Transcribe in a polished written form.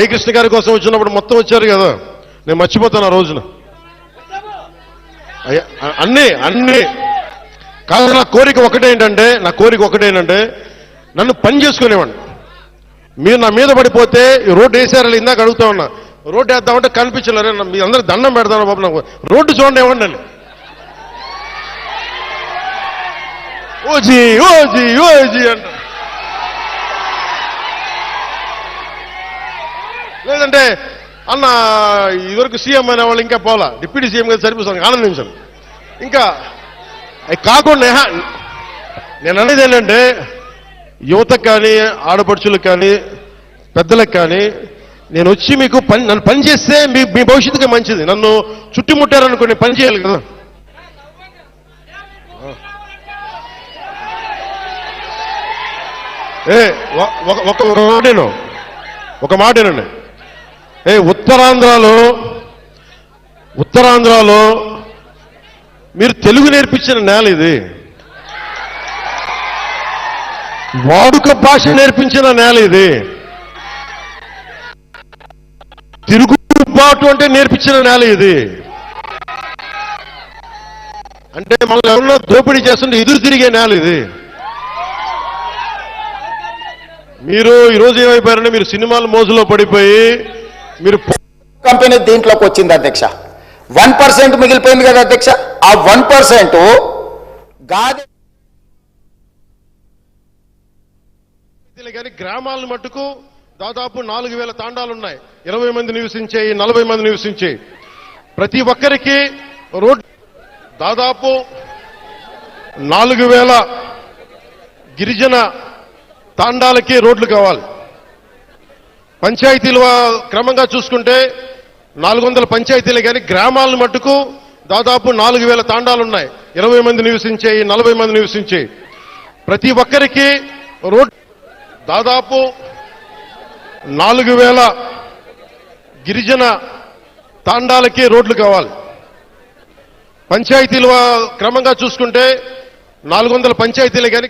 జయకృష్ణ గారి కోసం వచ్చినప్పుడు మొత్తం వచ్చారు కదా, నేను మర్చిపోతాను ఆ రోజున. అన్ని కాదు. నా కోరిక ఒకటేంటంటే నన్ను పని చేసుకునేవాడిని. మీరు నా మీద పడిపోతే రోడ్డు వేసారని ఇందాక అడుగుతా ఉన్నా, రోడ్డు వేద్దామంటే కనిపించలేరు. మీ అందరూ దండం పెడతాను బాబు, నాకు రోడ్డు చూడండి ఇవ్వండి అని. ఓజీ ఓజీ ఓజీ అంట. లేదంటే అన్న ఇదివరకు సీఎం అనే వాళ్ళు ఇంకా పోలా, డిప్యూటీ సీఎం గారు సరిపోతాను, ఆనందించాను. ఇంకా అవి కాకుండా నేను అనేది ఏంటంటే యువతకు కానీ ఆడపడుచులకు కానీ పెద్దలకు కానీ నేను వచ్చి మీకు నన్ను పని చేస్తే మీ భవిష్యత్తుగా మంచిది. నన్ను చుట్టుముట్టారనుకోండి, పని చేయాలి కదా. ఒక మాటేనండి. ఉత్తరాంధ్రలో మీరు తెలుగు నేర్పించిన నేల ఇది, వాడుక భాష నేర్పించిన నేల ఇది, తిరుగుబాటు అంటే నేర్పించిన నేల ఇది. అంటే మనం ఎవరన్నా దోపిడీ చేస్తుంటే ఎదురు తిరిగే నేల ఇది. మీరు ఈరోజు ఏమైపోయారంటే మీరు సినిమాల మోజులో పడిపోయి మీరు కంపెనీ దీంట్లోకి వచ్చింది అధ్యక్ష. 1% మిగిలిపోయింది కదా అధ్యక్ష. ఆ 1% గాది కానీ గ్రామాలను మట్టుకు దాదాపు 4,000 తాండాలు ఉన్నాయి. 20 మంది నివసించే, 40 మంది నివసించే ప్రతి ఒక్కరికి రోడ్డు, దాదాపు 4,000 గిరిజన తాండాలకి రోడ్లు కావాలి. పంచాయతీలు క్రమంగా చూసుకుంటే 400 పంచాయతీలే కానీ గ్రామాలను మట్టుకు దాదాపు 4,000 తాండాలు ఉన్నాయి. 20 మంది నివసించే, 40 మంది నివసించే ప్రతి ఒక్కరికి రోడ్డు, దాదాపు 4,000 గిరిజన తాండాలకి రోడ్లు కావాలి. పంచాయతీలు క్రమంగా చూసుకుంటే 400 పంచాయతీలే కానీ